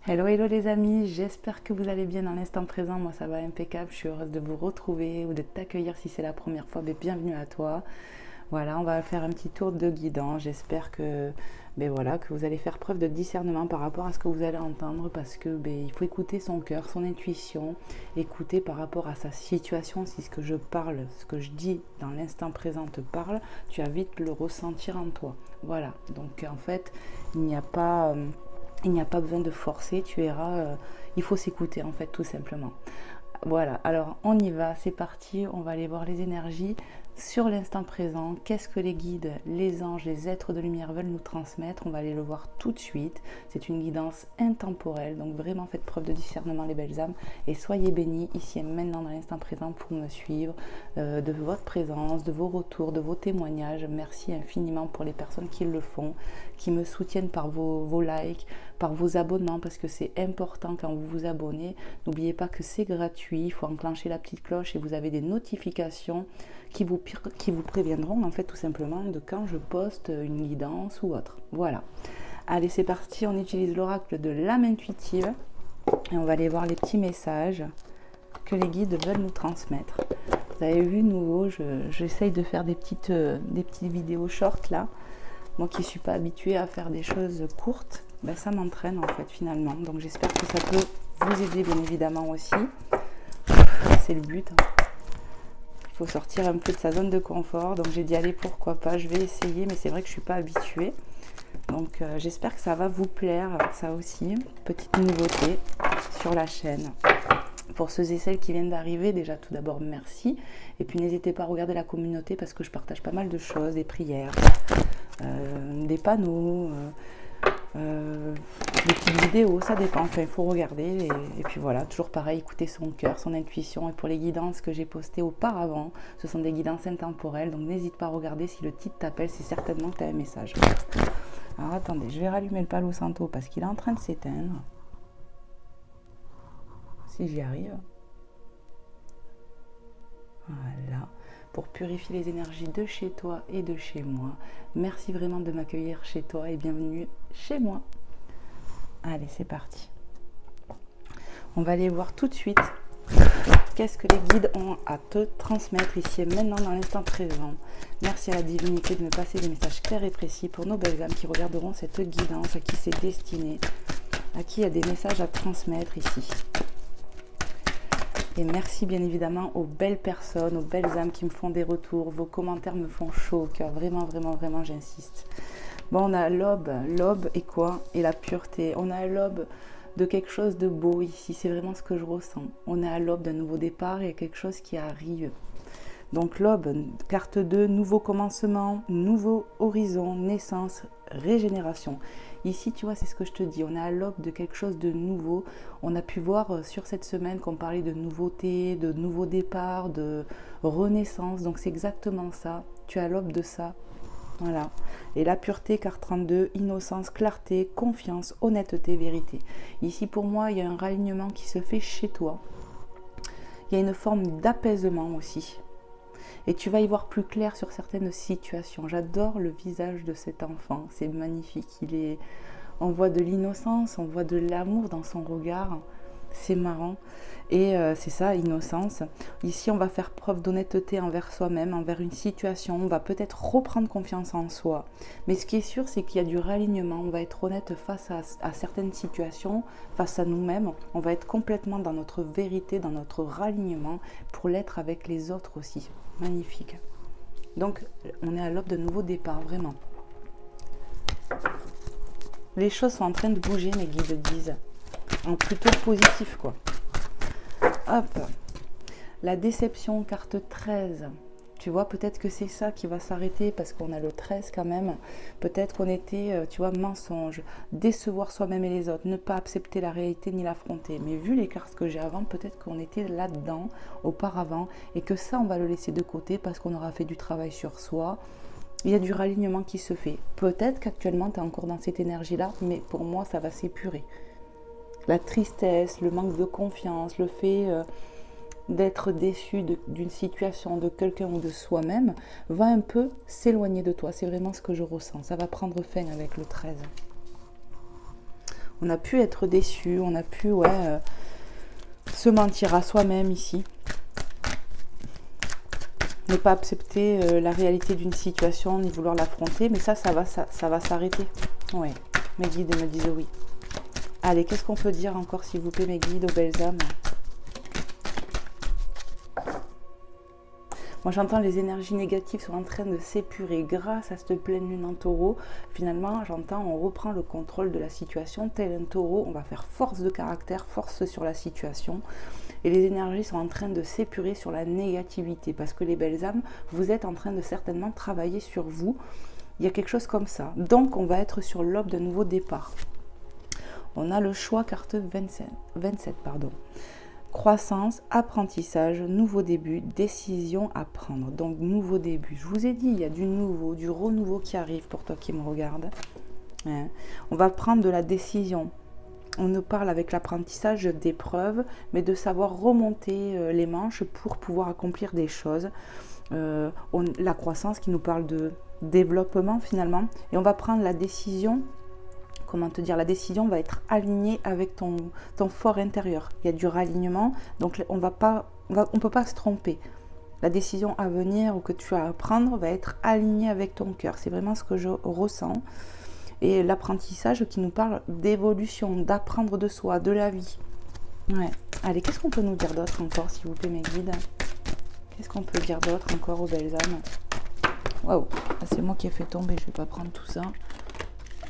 Hello, hello les amis, j'espère que vous allez bien dans l'instant présent. Moi ça va impeccable, je suis heureuse de vous retrouver ou de t'accueillir si c'est la première fois. Mais bienvenue à toi. Voilà, on va faire un petit tour de guidance. J'espère que, voilà, que vous allez faire preuve de discernement par rapport à ce que vous allez entendre, parce que il faut écouter son cœur, son intuition, écouter par rapport à sa situation. Si ce que je parle, ce que je dis dans l'instant présent te parle, tu vas vite le ressentir en toi. Voilà, donc en fait, il n'y a pas... il n'y a pas besoin de forcer, tu verras, il faut s'écouter en fait tout simplement. Voilà, alors on y va, c'est parti, on va aller voir les énergies sur l'instant présent. Qu'est-ce que les guides, les anges, les êtres de lumière veulent nous transmettre? On va aller le voir tout de suite. C'est une guidance intemporelle, donc vraiment faites preuve de discernement les belles âmes et soyez bénis ici et maintenant dans l'instant présent pour me suivre, de votre présence, de vos retours, de vos témoignages. Merci infiniment pour les personnes qui le font, qui me soutiennent par vos likes, par vos abonnements, parce que c'est important quand vous vous abonnez. N'oubliez pas que c'est gratuit, il faut enclencher la petite cloche et vous avez des notifications qui vous préviendront en fait tout simplement de quand je poste une guidance ou autre. Voilà. Allez, c'est parti, on utilise l'oracle de l'âme intuitive et on va aller voir les petits messages que les guides veulent nous transmettre. Vous avez vu, nouveau, j'essaye de faire des petites vidéos short là. Moi qui ne suis pas habituée à faire des choses courtes, ça m'entraîne en fait finalement. Donc j'espère que ça peut vous aider bien évidemment aussi. C'est le but. Il faut sortir un peu de sa zone de confort. Donc j'ai dit allez, pourquoi pas, je vais essayer, mais c'est vrai que je ne suis pas habituée. Donc j'espère que ça va vous plaire, ça aussi. Petite nouveauté sur la chaîne. Pour ceux et celles qui viennent d'arriver, déjà tout d'abord merci. Et puis n'hésitez pas à regarder la communauté parce que je partage pas mal de choses, des prières, des panneaux, des petites vidéos, ça dépend. Enfin, il faut regarder. Et puis voilà, toujours pareil, écouter son cœur, son intuition. Et pour les guidances que j'ai postées auparavant, ce sont des guidances intemporelles. Donc n'hésite pas à regarder, si le titre t'appelle, c'est certainement que tu as un message. Alors attendez, je vais rallumer le Palo Santo parce qu'il est en train de s'éteindre. Si j'y arrive. Voilà. Pour purifier les énergies de chez toi et de chez moi. Merci vraiment de m'accueillir chez toi et bienvenue chez moi. Allez, c'est parti. On va aller voir tout de suite qu'est-ce que les guides ont à te transmettre ici et maintenant dans l'instant présent. Merci à la divinité de me passer des messages clairs et précis pour nos belles âmes qui regarderont cette guidance, à qui c'est destiné, à qui il y a des messages à transmettre ici. Et merci bien évidemment aux belles personnes, aux belles âmes qui me font des retours. Vos commentaires me font chaud au cœur. Vraiment, vraiment, vraiment, j'insiste. Bon, on a l'aube. L'aube est quoi? Et la pureté. On a l'aube de quelque chose de beau ici. C'est vraiment ce que je ressens. On est à l'aube d'un nouveau départ et quelque chose qui arrive. Donc l'aube, carte 2, nouveau commencement, nouveau horizon, naissance, régénération. Ici, tu vois, c'est ce que je te dis. On est à l'aube de quelque chose de nouveau. On a pu voir sur cette semaine qu'on parlait de nouveauté, de nouveau départ, de renaissance. Donc c'est exactement ça. Tu es à l'aube de ça. Voilà. Et la pureté, carte 32, innocence, clarté, confiance, honnêteté, vérité. Ici, pour moi, il y a un ralignement qui se fait chez toi. Il y a une forme d'apaisement aussi. Et tu vas y voir plus clair sur certaines situations. J'adore le visage de cet enfant, c'est magnifique. On voit de l'innocence, on voit de l'amour dans son regard. C'est marrant. Et c'est ça, innocence. Ici, on va faire preuve d'honnêteté envers soi-même, envers une situation. On va peut-être reprendre confiance en soi. Mais ce qui est sûr, c'est qu'il y a du ralignement. On va être honnête face à certaines situations, face à nous-mêmes. On va être complètement dans notre vérité, dans notre ralignement, pour l'être avec les autres aussi. Magnifique. Donc, on est à l'aube de nouveaux départs, vraiment. Les choses sont en train de bouger, mes guides disent. En plutôt positif, quoi. Hop. La déception, carte 13. Tu vois, peut-être que c'est ça qui va s'arrêter parce qu'on a le 13 quand même. Peut-être qu'on était, tu vois, mensonge, décevoir soi-même et les autres, ne pas accepter la réalité ni l'affronter. Mais vu les cartes que j'ai avant, peut-être qu'on était là-dedans auparavant et que ça, on va le laisser de côté parce qu'on aura fait du travail sur soi. Il y a du ralignement qui se fait. Peut-être qu'actuellement, tu es encore dans cette énergie-là, mais pour moi, ça va s'épurer. La tristesse, le manque de confiance, le fait d'être déçu d'une situation, de quelqu'un ou de soi-même, va un peu s'éloigner de toi. C'est vraiment ce que je ressens. Ça va prendre fin avec le 13. On a pu être déçu, on a pu se mentir à soi-même ici. Ne pas accepter la réalité d'une situation, ni vouloir l'affronter. Mais ça va s'arrêter. Oui, mes guides me disent oui. Allez, qu'est-ce qu'on peut dire encore, s'il vous plaît, mes guides, aux belles âmes? Moi, j'entends les énergies négatives sont en train de s'épurer grâce à cette pleine lune en taureau. Finalement, j'entends, on reprend le contrôle de la situation. Tel un taureau, on va faire force de caractère, force sur la situation. Et les énergies sont en train de s'épurer sur la négativité. Parce que les belles âmes, vous êtes en train de certainement travailler sur vous. Il y a quelque chose comme ça. Donc, on va être sur l'aube d'un nouveau départ. On a le choix, carte 27, pardon. Croissance, apprentissage, nouveau début, décision à prendre. Donc, nouveau début. Je vous ai dit, il y a du nouveau, du renouveau qui arrive pour toi qui me regarde. Hein. On va prendre de la décision. On nous parle avec l'apprentissage d'épreuves, mais de savoir remonter les manches pour pouvoir accomplir des choses. La croissance qui nous parle de développement finalement. Et on va prendre la décision. Comment te dire, la décision va être alignée avec ton fort intérieur. Il y a du ralignement, donc on peut pas se tromper. La décision à venir ou que tu as à prendre va être alignée avec ton cœur. C'est vraiment ce que je ressens. Et l'apprentissage qui nous parle d'évolution, d'apprendre de soi, de la vie. Ouais. Allez, qu'est-ce qu'on peut nous dire d'autre encore, s'il vous plaît, mes guides? Qu'est-ce qu'on peut dire d'autre encore aux belles âmes? Waouh, c'est moi qui ai fait tomber, je vais pas prendre tout ça.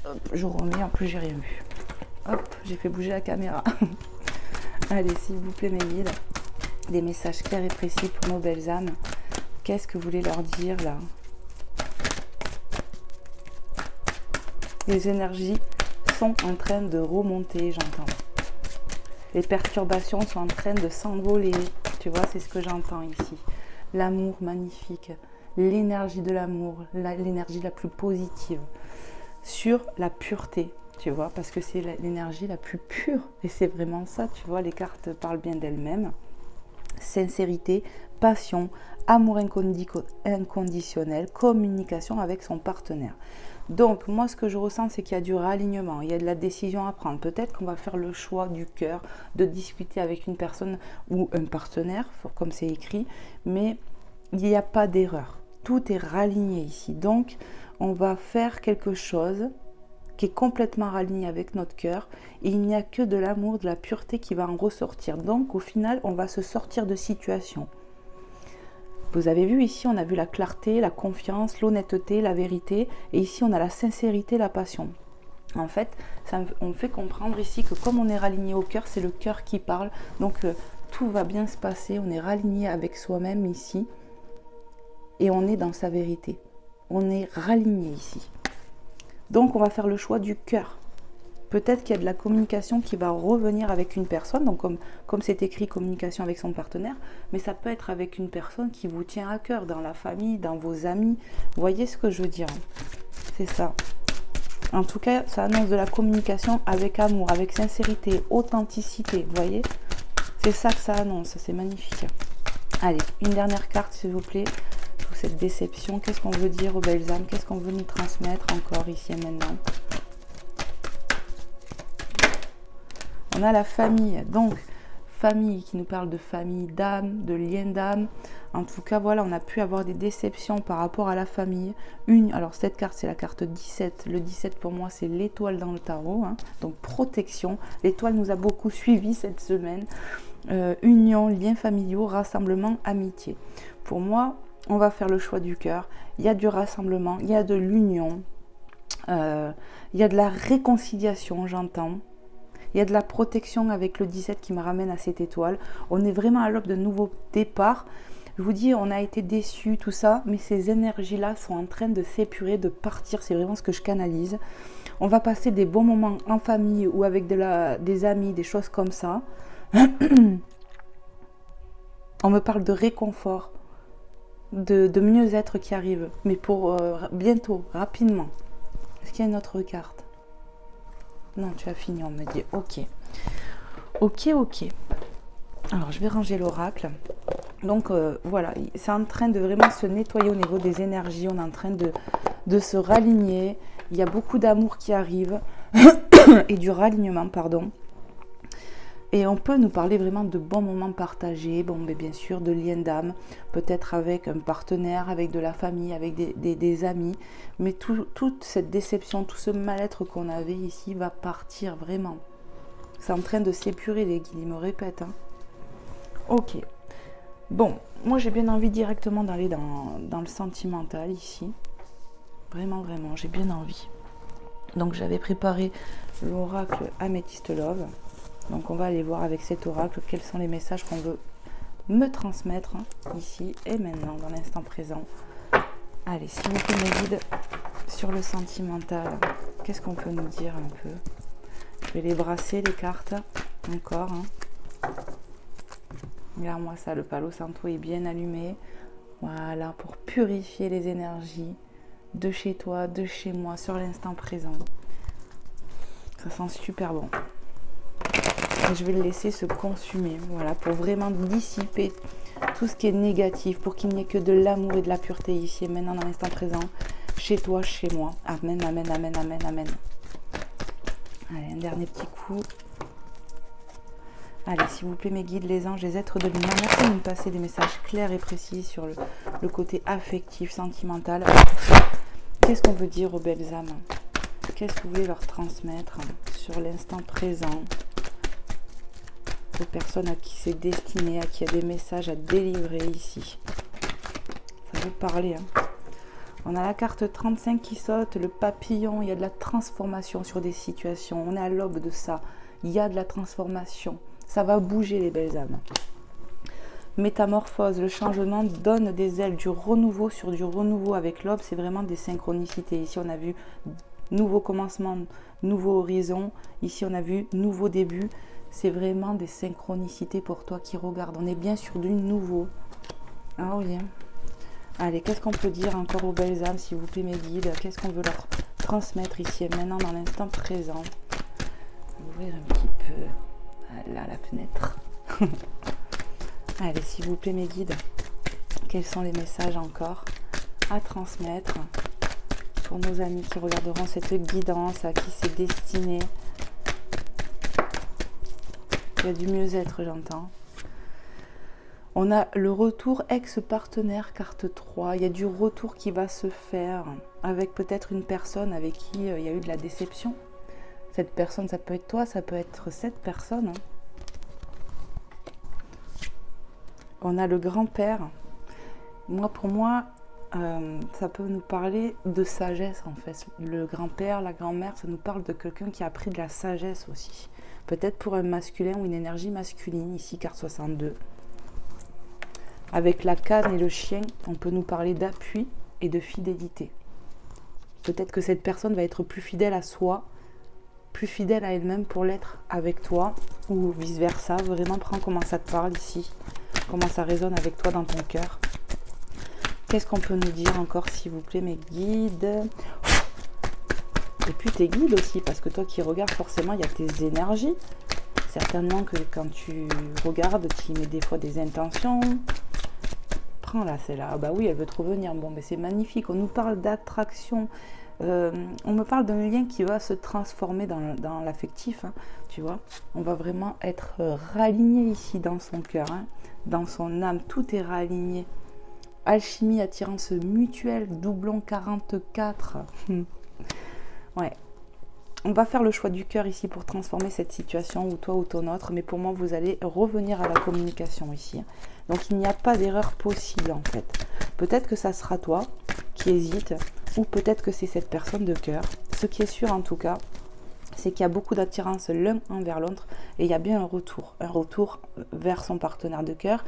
Hop, je remets, en plus j'ai rien vu. Hop, j'ai fait bouger la caméra. Allez, s'il vous plaît, mes guides, des messages clairs et précis pour nos belles âmes. Qu'est-ce que vous voulez leur dire là? Les énergies sont en train de remonter, j'entends. Les perturbations sont en train de s'envoler. Tu vois, c'est ce que j'entends ici. L'amour magnifique, l'énergie de l'amour, l'énergie la plus positive. Sur la pureté, tu vois, parce que c'est l'énergie la plus pure. Et c'est vraiment ça, tu vois, les cartes parlent bien d'elles-mêmes. Sincérité, passion, amour inconditionnel, communication avec son partenaire. Donc, moi, ce que je ressens, c'est qu'il y a du réalignement, il y a de la décision à prendre. Peut-être qu'on va faire le choix du cœur de discuter avec une personne ou un partenaire, comme c'est écrit, mais il n'y a pas d'erreur. Tout est raligné ici. Donc, on va faire quelque chose qui est complètement raligné avec notre cœur et il n'y a que de l'amour, de la pureté qui va en ressortir. Donc, au final, on va se sortir de situation. Vous avez vu ici, on a vu la clarté, la confiance, l'honnêteté, la vérité. Et ici, on a la sincérité, la passion. En fait, on fait comprendre ici que comme on est raligné au cœur, c'est le cœur qui parle. Donc, tout va bien se passer. On est raligné avec soi-même ici. Et on est dans sa vérité. On est raligné ici. Donc, on va faire le choix du cœur. Peut-être qu'il y a de la communication qui va revenir avec une personne, donc comme c'est écrit communication avec son partenaire, mais ça peut être avec une personne qui vous tient à cœur, dans la famille, dans vos amis. Vous voyez ce que je veux dire? C'est ça. En tout cas, ça annonce de la communication avec amour, avec sincérité, authenticité. Vous voyez? C'est ça que ça annonce, c'est magnifique. Allez, une dernière carte s'il vous plaît. Pour cette déception, qu'est-ce qu'on veut dire aux belles âmes? Qu'est-ce qu'on veut nous transmettre encore ici et maintenant? On a la famille, donc famille qui nous parle de famille d'âme, de lien d'âme. En tout cas, voilà, on a pu avoir des déceptions par rapport à la famille. Alors, cette carte, c'est la carte 17. Le 17, pour moi, c'est l'étoile dans le tarot. Hein. Donc, protection. L'étoile nous a beaucoup suivis cette semaine. Union, liens familiaux, rassemblement, amitié. Pour moi, on va faire le choix du cœur. Il y a du rassemblement, il y a de l'union. Il y a de la réconciliation, j'entends. Il y a de la protection avec le 17 qui me ramène à cette étoile. On est vraiment à l'aube de nouveaux départs. Je vous dis, on a été déçus, tout ça, mais ces énergies-là sont en train de s'épurer, de partir. C'est vraiment ce que je canalise. On va passer des bons moments en famille ou avec des amis, des choses comme ça. On me parle de réconfort, de mieux-être qui arrive, mais pour bientôt, rapidement. Est-ce qu'il y a une autre carte? Non, tu as fini, on me dit. Ok. Ok. Alors, je vais ranger l'oracle. Donc, voilà, c'est en train de vraiment se nettoyer au niveau des énergies. On est en train de se raligner. Il y a beaucoup d'amour qui arrive. et du ralignement, pardon. Et on peut nous parler vraiment de bons moments partagés, bon, mais bien sûr, de liens d'âme, peut-être avec un partenaire, avec de la famille, avec des amis. Mais toute cette déception, tout ce mal-être qu'on avait ici va partir vraiment. C'est en train de s'épurer, les guides, ils me répètent. Hein. Ok. Bon, moi j'ai bien envie directement d'aller dans le sentimental ici. Vraiment, vraiment, j'ai bien envie. Donc j'avais préparé l'oracle Amethyst Love. Donc on va aller voir avec cet oracle quels sont les messages qu'on veut me transmettre ici et maintenant, dans l'instant présent. Allez, s'il vous plaît mes guides, sur le sentimental, qu'est-ce qu'on peut nous dire un peu? Je vais les brasser, les cartes, encore. Hein. Regarde-moi ça, le Palo Santo est bien allumé. Voilà, pour purifier les énergies de chez toi, de chez moi, sur l'instant présent. Ça sent super bon. Et je vais le laisser se consumer, voilà, pour vraiment dissiper tout ce qui est négatif, pour qu'il n'y ait que de l'amour et de la pureté ici et maintenant, dans l'instant présent, chez toi, chez moi. Amen, amen, amen, amen, amen. Allez, un dernier petit coup. Allez, s'il vous plaît, mes guides, les anges, les êtres de lumière, merci de me passer des messages clairs et précis sur le côté affectif, sentimental. Qu'est-ce qu'on veut dire aux belles âmes? Qu'est-ce que vous voulez leur transmettre sur l'instant présent? Aux personnes à qui c'est destiné, à qui il y a des messages à délivrer ici. Ça veut parler. Hein. On a la carte 35 qui saute, le papillon, il y a de la transformation sur des situations. On est à l'aube de ça. Il y a de la transformation. Ça va bouger les belles âmes. Métamorphose, le changement donne des ailes, du renouveau sur du renouveau avec l'aube. C'est vraiment des synchronicités. Ici, on a vu nouveau commencement, nouveau horizon. Ici, on a vu nouveau début. C'est vraiment des synchronicités pour toi qui regarde. On est bien sur du nouveau. Ah oui. Allez, qu'est-ce qu'on peut dire encore aux belles âmes, s'il vous plaît, mes guides? Qu'est-ce qu'on veut leur transmettre ici et maintenant, dans l'instant présent? Ouvrir un petit peu. Là, la fenêtre. Allez, s'il vous plaît, mes guides. Quels sont les messages encore à transmettre pour nos amis qui regarderont cette guidance, à qui c'est destiné? Il y a du mieux-être, j'entends. On a le retour ex-partenaire, carte 3. Il y a du retour qui va se faire avec peut-être une personne avec qui il y a eu de la déception. Cette personne, ça peut être toi, ça peut être cette personne. On a le grand-père. Pour moi, ça peut nous parler de sagesse, en fait. Le grand-père, la grand-mère, ça nous parle de quelqu'un qui a appris de la sagesse aussi. Peut-être pour un masculin ou une énergie masculine, ici, carte 62. Avec la canne et le chien, on peut nous parler d'appui et de fidélité. Peut-être que cette personne va être plus fidèle à soi, plus fidèle à elle-même pour l'être avec toi, ou vice-versa. Vraiment, prends comment ça te parle ici, comment ça résonne avec toi dans ton cœur. Qu'est-ce qu'on peut nous dire encore, s'il vous plaît, mes guides? Et puis tes guides aussi, parce que toi qui regardes, forcément, il y a tes énergies. Certainement que quand tu regardes, tu y mets des fois des intentions. Prends-la, celle-là. Ah bah oui, elle veut te revenir. Bon, mais c'est magnifique. On nous parle d'attraction. On me parle d'un lien qui va se transformer dans l'affectif. Hein, tu vois, on va vraiment être raligné ici dans son cœur, hein, dans son âme. Tout est raligné. Alchimie, attirance mutuelle, doublon 44. Ouais. On va faire le choix du cœur ici pour transformer cette situation, ou toi ou ton autre. Mais pour moi, vous allez revenir à la communication ici. Donc, il n'y a pas d'erreur possible, en fait. Peut-être que ça sera toi qui hésite, ou peut-être que c'est cette personne de cœur. Ce qui est sûr, en tout cas, c'est qu'il y a beaucoup d'attirance l'un envers l'autre. Et il y a bien un retour vers son partenaire de cœur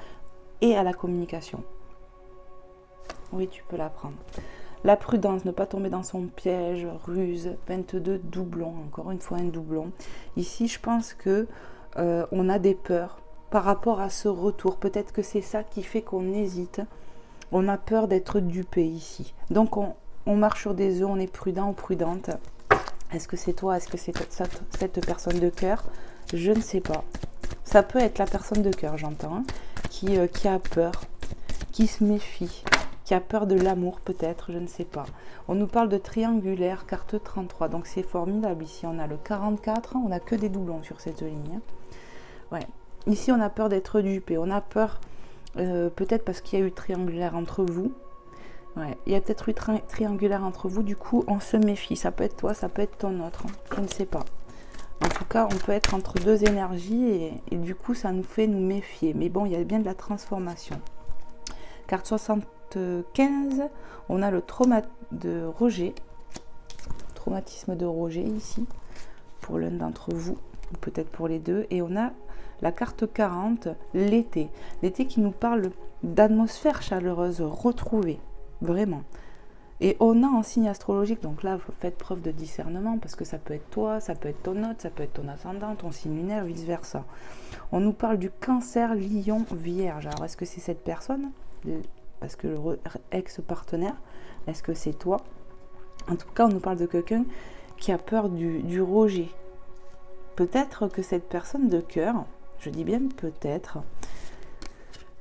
et à la communication. Oui, tu peux la prendre. La prudence, ne pas tomber dans son piège, ruse, 22, doublon, encore une fois un doublon. Ici, je pense que on a des peurs par rapport à ce retour. Peut-être que c'est ça qui fait qu'on hésite. On a peur d'être dupé ici. Donc, on marche sur des œufs, on est prudent ou prudente. Est-ce que c'est toi? Est-ce que c'est cette personne de cœur? Je ne sais pas. Ça peut être la personne de cœur, j'entends, hein, qui a peur, qui se méfie, qui a peur de l'amour peut-être, je ne sais pas. On nous parle de triangulaire, carte 33, donc c'est formidable. Ici on a le 44, on n'a que des doublons sur cette ligne. Ouais. Ici on a peur d'être dupé, on a peur peut-être parce qu'il y a eu triangulaire entre vous. Ouais. Il y a peut-être eu triangulaire entre vous, du coup on se méfie, ça peut être toi, ça peut être ton autre, je ne sais pas. En tout cas, on peut être entre deux énergies et du coup, ça nous fait nous méfier. Mais bon, il y a bien de la transformation. Carte 75, on a le trauma de rejet. Traumatisme de rejet ici, pour l'un d'entre vous, ou peut-être pour les deux. Et on a la carte 40, l'été. L'été qui nous parle d'atmosphère chaleureuse retrouvée, vraiment. Et on a en signe astrologique, donc là, vous faites preuve de discernement, parce que ça peut être toi, ça peut être ton autre, ça peut être ton ascendant, ton signe lunaire, vice-versa. On nous parle du cancer, lion, vierge. Alors, est-ce que c'est cette personne? Parce que le ex-partenaire, est-ce que c'est toi? En tout cas, on nous parle de quelqu'un qui a peur du rejet. Peut-être que cette personne de cœur, je dis bien peut-être,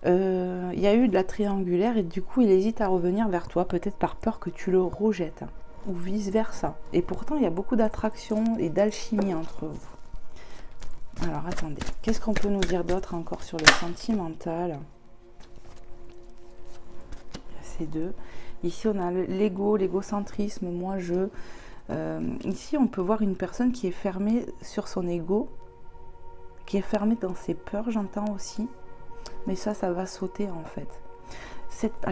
il y a eu de la triangulaire et du coup il hésite à revenir vers toi, peut-être par peur que tu le rejettes, ou vice versa. Et pourtant il y a beaucoup d'attraction et d'alchimie entre vous. Alors attendez, qu'est-ce qu'on peut nous dire d'autre encore sur le sentimental? Ces deux. Ici on a l'ego, l'égocentrisme, moi je. Ici on peut voir une personne qui est fermée sur son ego, qui est fermée dans ses peurs, j'entends aussi. Mais ça va sauter en fait.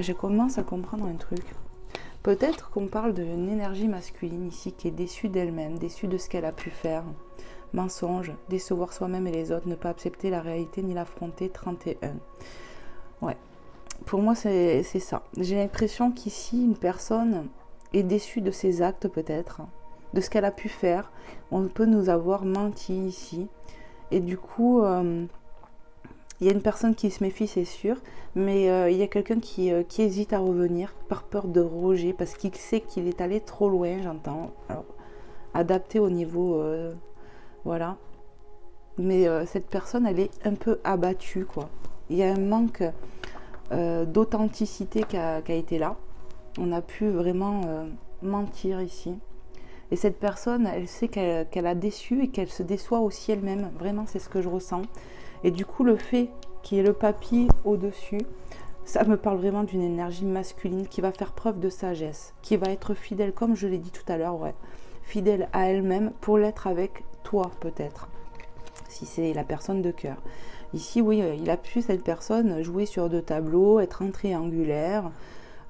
Je commence à comprendre un truc. Peut-être qu'on parle d'une énergie masculine ici qui est déçue d'elle-même, déçue de ce qu'elle a pu faire. Mensonge, décevoir soi-même et les autres, ne pas accepter la réalité ni l'affronter, 31. Ouais, pour moi c'est ça. J'ai l'impression qu'ici une personne est déçue de ses actes peut-être, de ce qu'elle a pu faire. On peut nous avoir menti ici. Et du coup... il y a une personne qui se méfie, c'est sûr, mais il y a quelqu'un qui hésite à revenir par peur de rejet, parce qu'il sait qu'il est allé trop loin, j'entends. Alors, adapté au niveau, voilà. Mais cette personne, elle est un peu abattue, quoi. Il y a un manque d'authenticité qui a été là. On a pu vraiment mentir ici. Et cette personne, elle sait qu'elle a déçu et qu'elle se déçoit aussi elle-même. Vraiment, c'est ce que je ressens. Et du coup, le fait qu'il y ait le papy au-dessus, ça me parle vraiment d'une énergie masculine qui va faire preuve de sagesse, qui va être fidèle, comme je l'ai dit tout à l'heure, ouais, fidèle à elle-même pour l'être avec toi, peut-être, si c'est la personne de cœur. Ici, oui, il a pu, cette personne, jouer sur deux tableaux, être en triangulaire,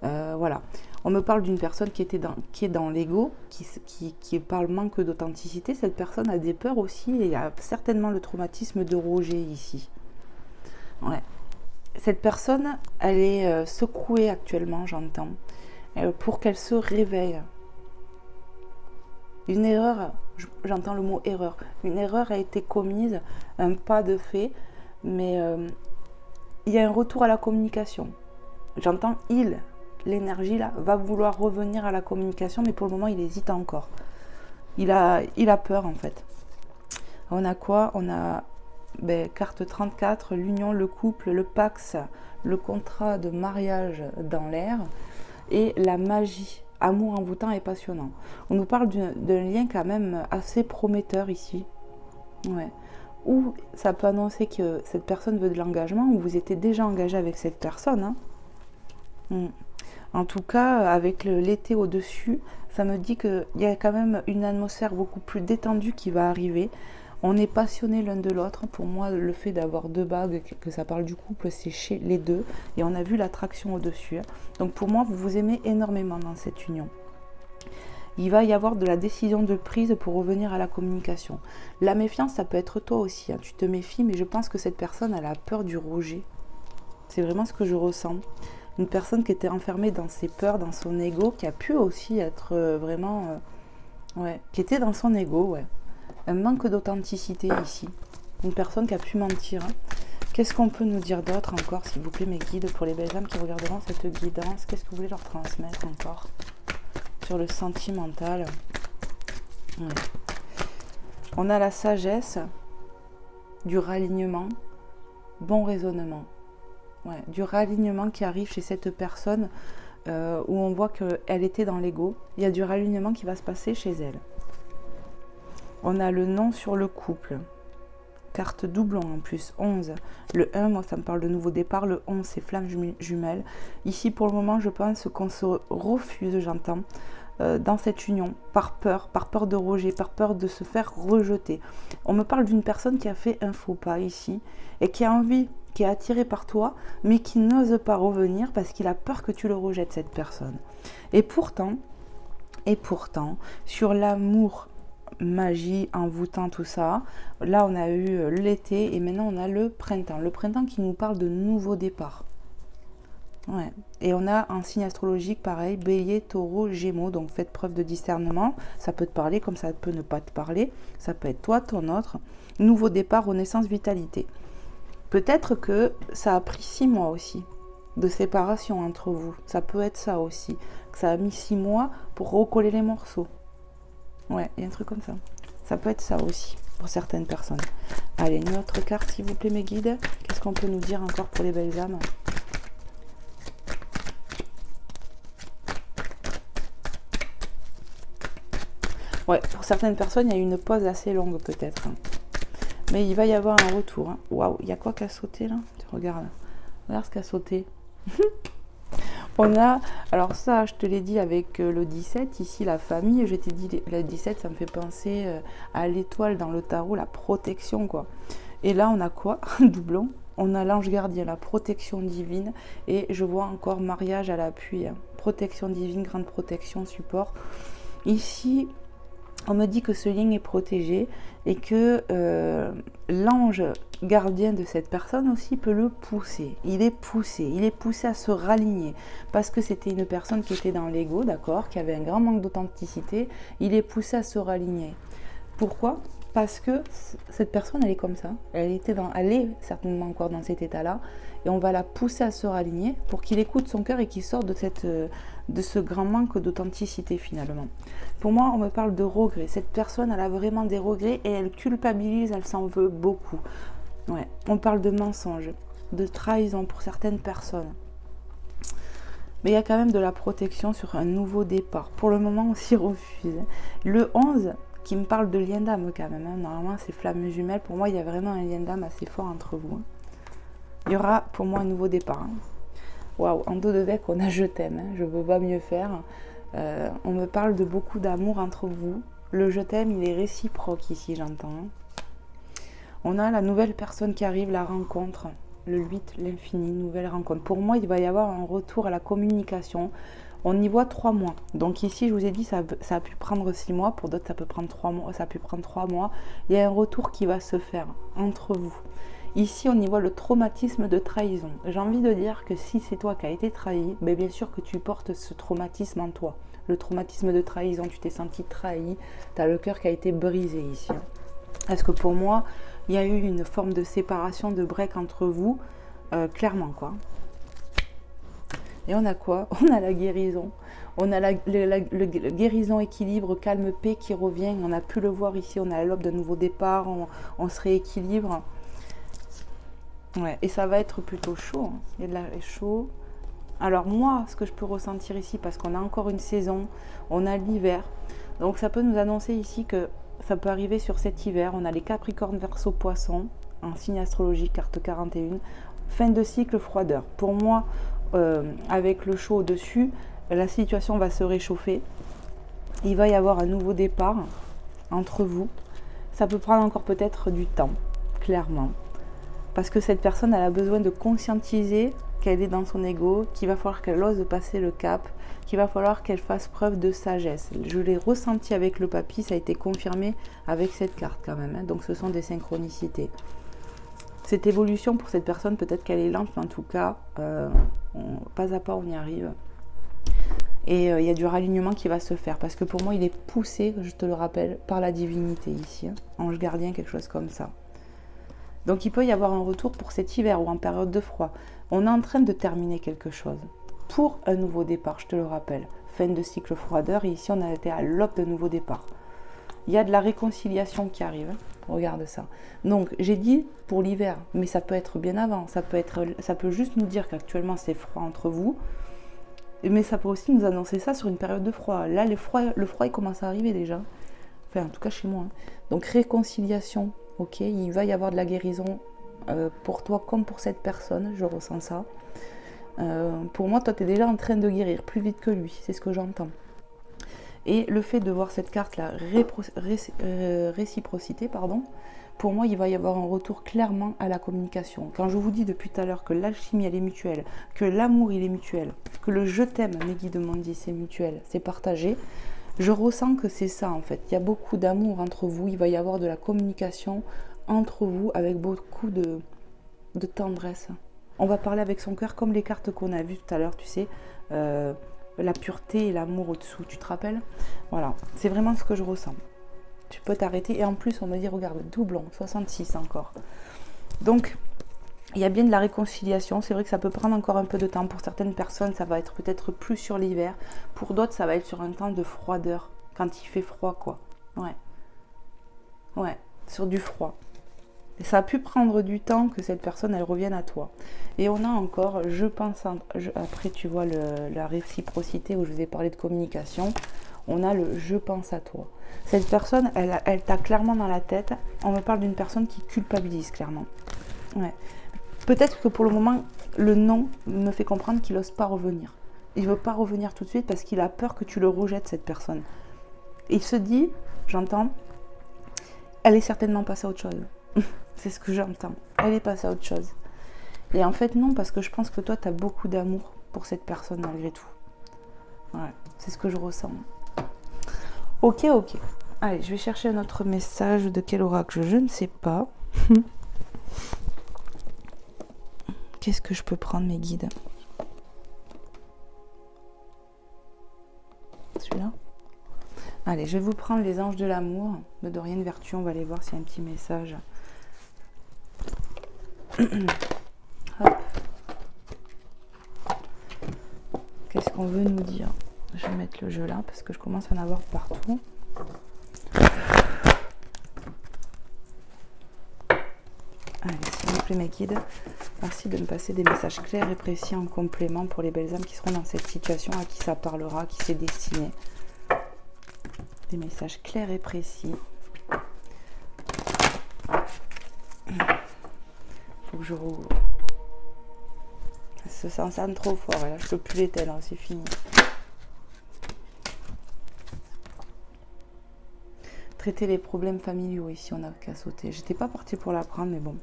voilà. On me parle d'une personne qui est dans l'ego, qui parle manque d'authenticité. Cette personne a des peurs aussi et il y a certainement le traumatisme de rejet ici. Ouais. Cette personne, elle est secouée actuellement, j'entends, pour qu'elle se réveille. Une erreur, j'entends le mot erreur, une erreur a été commise, un pas de fait, mais il y a un retour à la communication. J'entends l'énergie là va vouloir revenir à la communication, mais pour le moment il hésite encore. Il a peur en fait. On a quoi? On a carte 34, l'union, le couple, le pax, le contrat de mariage dans l'air et la magie, amour envoûtant et passionnant. On nous parle d'un lien quand même assez prometteur ici. Ouais. Ou ça peut annoncer que cette personne veut de l'engagement ou vous étiez déjà engagé avec cette personne. Hein. En tout cas, avec l'été au-dessus, ça me dit qu'il y a quand même une atmosphère beaucoup plus détendue qui va arriver. On est passionnés l'un de l'autre. Pour moi, le fait d'avoir deux bagues, que ça parle du couple, c'est chez les deux. Et on a vu l'attraction au-dessus. Donc pour moi, vous vous aimez énormément dans cette union. Il va y avoir de la décision de prise pour revenir à la communication. La méfiance, ça peut être toi aussi. Hein. Tu te méfies, mais je pense que cette personne, elle a peur du rejet. C'est vraiment ce que je ressens. Une personne qui était enfermée dans ses peurs, dans son ego, qui a pu aussi être vraiment... ouais, qui était dans son ego, ouais. Un manque d'authenticité ici. Une personne qui a pu mentir. Hein. Qu'est-ce qu'on peut nous dire d'autre encore, s'il vous plaît, mes guides, pour les belles âmes qui regarderont cette guidance? Qu'est-ce que vous voulez leur transmettre encore sur le sentimental? Ouais. On a la sagesse, du ralignement, bon raisonnement. Ouais, du ralignement qui arrive chez cette personne où on voit qu'elle était dans l'ego. Il y a du réalignement qui va se passer chez elle. On a le non sur le couple. Carte doublon en plus, 11. Le 1, moi ça me parle de nouveau départ. Le 11, c'est flamme jumelle. Ici, pour le moment, je pense qu'on se refuse, j'entends, dans cette union, par peur de rejet, par peur de se faire rejeter. On me parle d'une personne qui a fait un faux pas ici et qui a envie, qui est attiré par toi, mais qui n'ose pas revenir parce qu'il a peur que tu le rejettes, cette personne. Et pourtant, sur l'amour, magie, envoûtant, tout ça, là on a eu l'été et maintenant on a le printemps. Le printemps qui nous parle de nouveau départ. Ouais. Et on a un signe astrologique pareil, bélier, taureau, gémeaux, donc faites preuve de discernement, ça peut te parler comme ça peut ne pas te parler, ça peut être toi, ton autre, nouveau départ, renaissance, vitalité. Peut-être que ça a pris 6 mois aussi de séparation entre vous, ça peut être ça aussi, que ça a mis 6 mois pour recoller les morceaux. Ouais, il y a un truc comme ça, ça peut être ça aussi pour certaines personnes. Allez, une autre carte s'il vous plaît mes guides, qu'est-ce qu'on peut nous dire encore pour les belles âmes ? Ouais, pour certaines personnes, il y a une pause assez longue peut-être. Mais il va y avoir un retour. Hein. Waouh, il y a quoi qui a sauté là? Regarde ce qui a sauté. On a, alors ça, je te l'ai dit avec le 17, ici la famille. Je t'ai dit le 17, ça me fait penser à l'étoile dans le tarot, la protection quoi. Et là, on a quoi? Doublon. On a l'ange gardien, la protection divine. Et je vois encore mariage à l'appui. Hein. Protection divine, grande protection, support. Ici... on me dit que ce lien est protégé et que l'ange gardien de cette personne aussi peut le pousser. Il est poussé à se raligner parce que c'était une personne qui était dans l'ego, d'accord, qui avait un grand manque d'authenticité. Il est poussé à se raligner. Pourquoi? Parce que cette personne, elle est comme ça. Elle est certainement encore dans cet état-là. Et on va la pousser à se raligner pour qu'il écoute son cœur et qu'il sorte de ce grand manque d'authenticité finalement. Pour moi, on me parle de regrets. Cette personne, elle a vraiment des regrets et elle culpabilise, elle s'en veut beaucoup. Ouais. On parle de mensonge, de trahison pour certaines personnes. Mais il y a quand même de la protection sur un nouveau départ. Pour le moment, on s'y refuse. Le 11... qui me parle de lien d'âme quand même. Hein. Normalement, c'est flamme jumelle. Pour moi, il y a vraiment un lien d'âme assez fort entre vous. Hein. Il y aura pour moi un nouveau départ. Hein. Waouh, en dos de deck, on a je t'aime. Hein. Je ne peux pas mieux faire. On me parle de beaucoup d'amour entre vous. Le je t'aime, il est réciproque ici, j'entends. Hein. On a la nouvelle personne qui arrive, la rencontre. Le 8, l'infini, nouvelle rencontre. Pour moi, il va y avoir un retour à la communication. On y voit 3 mois. Donc ici, je vous ai dit, ça a pu prendre 6 mois. Pour d'autres, ça peut prendre 3 mois. Ça a pu prendre 3 mois. Il y a un retour qui va se faire entre vous. Ici, on y voit le traumatisme de trahison. J'ai envie de dire que si c'est toi qui as été trahi, ben bien sûr que tu portes ce traumatisme en toi. Le traumatisme de trahison, tu t'es senti trahi. Tu as le cœur qui a été brisé ici. Parce que pour moi, il y a eu une forme de séparation, de break entre vous. Clairement, quoi. Et on a quoi? On a la guérison. On a le guérison, équilibre, calme, paix qui revient. On a pu le voir ici. On a l'aube de nouveau départ. On se rééquilibre. Ouais. Et ça va être plutôt chaud. Hein. Il y a de la chaud. Alors moi, ce que je peux ressentir ici, parce qu'on a encore une saison, on a l'hiver. Donc ça peut nous annoncer ici que ça peut arriver sur cet hiver. On a les Capricornes, Verseau, Poissons, un signe astrologique, carte 41. Fin de cycle, froideur. Pour moi, avec le chaud au-dessus, la situation va se réchauffer. Il va y avoir un nouveau départ entre vous. Ça peut prendre encore peut-être du temps, clairement. Parce que cette personne, elle a besoin de conscientiser qu'elle est dans son ego, qu'il va falloir qu'elle ose passer le cap, qu'il va falloir qu'elle fasse preuve de sagesse. Je l'ai ressenti avec le papy, ça a été confirmé avec cette carte quand même. Hein. Donc ce sont des synchronicités. Cette évolution pour cette personne, peut-être qu'elle est lente, mais en tout cas, pas à pas, on y arrive. Et il y a du ralignement qui va se faire. Parce que pour moi, il est poussé, je te le rappelle, par la divinité ici. Hein. Ange gardien, quelque chose comme ça. Donc il peut y avoir un retour pour cet hiver ou en période de froid. On est en train de terminer quelque chose. Pour un nouveau départ, je te le rappelle. Fin de cycle froideur. Et ici, on a été à l'aube de nouveau départ. Il y a de la réconciliation qui arrive. Hein. Regarde ça. Donc, j'ai dit pour l'hiver, mais ça peut être bien avant. Ça peut juste nous dire qu'actuellement, c'est froid entre vous. Mais ça peut aussi nous annoncer ça sur une période de froid. Là, le froid il commence à arriver déjà. Enfin, en tout cas chez moi. Donc, réconciliation, ok, il va y avoir de la guérison pour toi comme pour cette personne, je ressens ça. Pour moi, toi, tu es déjà en train de guérir plus vite que lui, c'est ce que j'entends. Et le fait de voir cette carte-là, réciprocité, pardon, pour moi, il va y avoir un retour clairement à la communication. Quand je vous dis depuis tout à l'heure que l'alchimie, elle est mutuelle, que l'amour, il est mutuel, que le je t'aime, mes guides m'ont dit, c'est mutuel, c'est partagé, je ressens que c'est ça, en fait. Il y a beaucoup d'amour entre vous, il va y avoir de la communication entre vous avec beaucoup de tendresse. On va parler avec son cœur comme les cartes qu'on a vues tout à l'heure, tu sais, la pureté et l'amour au-dessous, tu te rappelles? Voilà, c'est vraiment ce que je ressens. Tu peux t'arrêter et en plus on me dit, regarde, doublon, 66 encore. Donc, il y a bien de la réconciliation. C'est vrai que ça peut prendre encore un peu de temps. Pour certaines personnes, ça va être peut-être plus sur l'hiver. Pour d'autres, ça va être sur un temps de froideur, quand il fait froid, quoi. Ouais. Ouais, sur du froid. Et ça a pu prendre du temps que cette personne, elle revienne à toi. Et on a encore, je pense, après tu vois la réciprocité où je vous ai parlé de communication, on a le je pense à toi. Cette personne, elle t'a clairement dans la tête. On me parle d'une personne qui culpabilise clairement. Ouais. Peut-être que pour le moment, le non me fait comprendre qu'il n'ose pas revenir. Il ne veut pas revenir tout de suite parce qu'il a peur que tu le rejettes, cette personne. Il se dit, j'entends, elle est certainement passée à autre chose. C'est ce que j'entends. Elle est passée à autre chose. Et en fait, non, parce que je pense que toi, tu as beaucoup d'amour pour cette personne malgré tout. Ouais, c'est ce que je ressens. Ok, ok. Allez, je vais chercher un autre message. De quel oracle? Je ne sais pas. Qu'est-ce que je peux prendre, mes guides? Celui-là? Allez, je vais vous prendre les anges de l'amour. De Dorian Vertu, on va aller voir s'il y a un petit message. Hop. Qu'est-ce qu'on veut nous dire? Je vais mettre le jeu là parce que je commence à en avoir partout. Allez, s'il vous plaît, mes guides, merci de me passer des messages clairs et précis en complément pour les belles âmes qui seront dans cette situation, à qui ça parlera, qui s'est destiné. Des messages clairs et précis. Faut que je rouvre. Ça se sent trop fort et là je peux plus l'éteindre, c'est fini. Traiter les problèmes familiaux ici, on n'a qu'à sauter. J'étais pas partie pour la prendre, mais bon.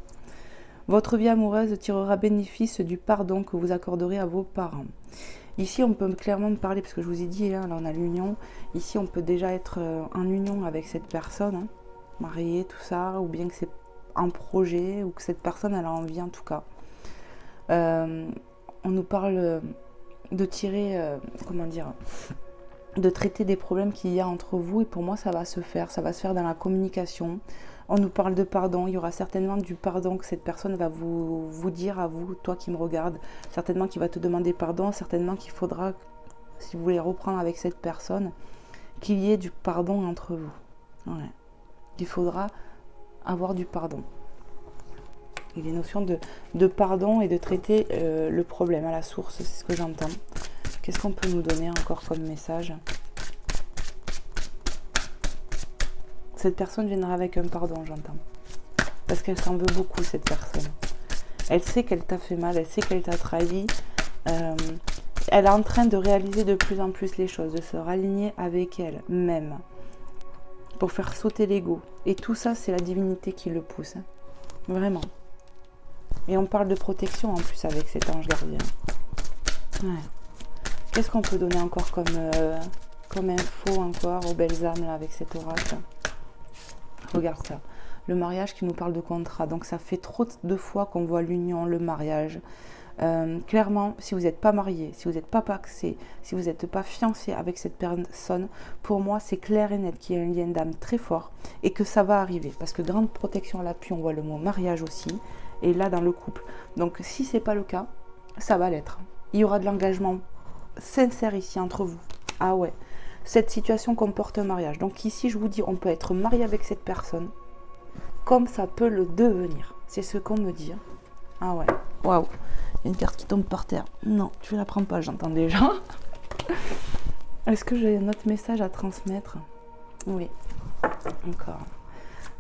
Votre vie amoureuse tirera bénéfice du pardon que vous accorderez à vos parents. Ici, on peut clairement me parler, parce que je vous ai dit, là on a l'union. Ici, on peut déjà être en union avec cette personne, hein, mariée, tout ça, ou bien que c'est un projet, ou que cette personne, elle a envie en tout cas. On nous parle de tirer, comment dire, de traiter des problèmes qu'il y a entre vous, et pour moi, ça va se faire dans la communication. On nous parle de pardon, il y aura certainement du pardon que cette personne va vous dire à vous, toi qui me regardes, certainement qu'il va te demander pardon, certainement qu'il faudra, si vous voulez reprendre avec cette personne, qu'il y ait du pardon entre vous. Ouais. Il faudra avoir du pardon. Et les notions de pardon et de traiter le problème à la source, c'est ce que j'entends. Qu'est-ce qu'on peut nous donner encore comme message? Cette personne viendra avec un pardon, j'entends. Parce qu'elle s'en veut beaucoup, cette personne. Elle sait qu'elle t'a fait mal, elle sait qu'elle t'a trahi. Elle est en train de réaliser de plus en plus les choses, de se raligner avec elle-même. Pour faire sauter l'ego. Et tout ça, c'est la divinité qui le pousse. Hein. Vraiment. Et on parle de protection en plus avec cet ange gardien. Ouais. Qu'est-ce qu'on peut donner encore comme info encore aux belles âmes là, avec cet oracle? Regarde ça. Le mariage qui nous parle de contrat. Donc ça fait trop de fois qu'on voit l'union, le mariage. Clairement, si vous n'êtes pas marié, si vous n'êtes pas paxé, si vous n'êtes pas fiancé avec cette personne, pour moi c'est clair et net qu'il y a un lien d'âme très fort et que ça va arriver. Parce que grande protection à l'appui, on voit le mot mariage aussi. Et là dans le couple. Donc si ce n'est pas le cas, ça va l'être. Il y aura de l'engagement sincère ici entre vous. Ah ouais. Cette situation comporte un mariage. Donc ici, je vous dis, on peut être marié avec cette personne comme ça peut le devenir. C'est ce qu'on me dit. Ah ouais. Waouh. Il y a une carte qui tombe par terre. Non, tu la prends pas, j'entends déjà. Est-ce que j'ai un autre message à transmettre? Oui, encore.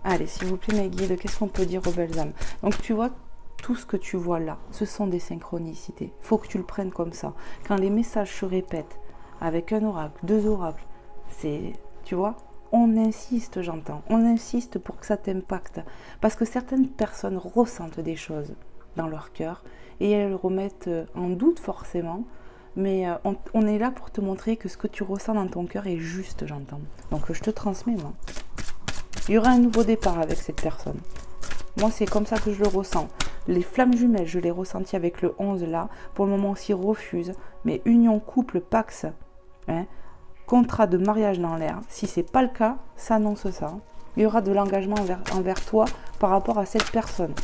Allez, s'il vous plaît, mes guides, qu'est-ce qu'on peut dire aux belles âmes? Donc, tu vois, tout ce que tu vois là, ce sont des synchronicités. Il faut que tu le prennes comme ça. Quand les messages se répètent avec un oracle, deux oracles, c'est, tu vois, on insiste, j'entends. On insiste pour que ça t'impacte. Parce que certaines personnes ressentent des choses dans leur cœur et elles remettent en doute forcément. Mais on est là pour te montrer que ce que tu ressens dans ton cœur est juste, j'entends. Donc je te transmets, moi. Il y aura un nouveau départ avec cette personne. Moi, c'est comme ça que je le ressens. Les flammes jumelles, je l'ai ressenti avec le 11 là. Pour le moment, s'y refuse. Mais union, couple, pax, hein, contrat de mariage dans l'air. Si ce n'est pas le cas, ça annonce ça. Il y aura de l'engagement envers toi par rapport à cette personne.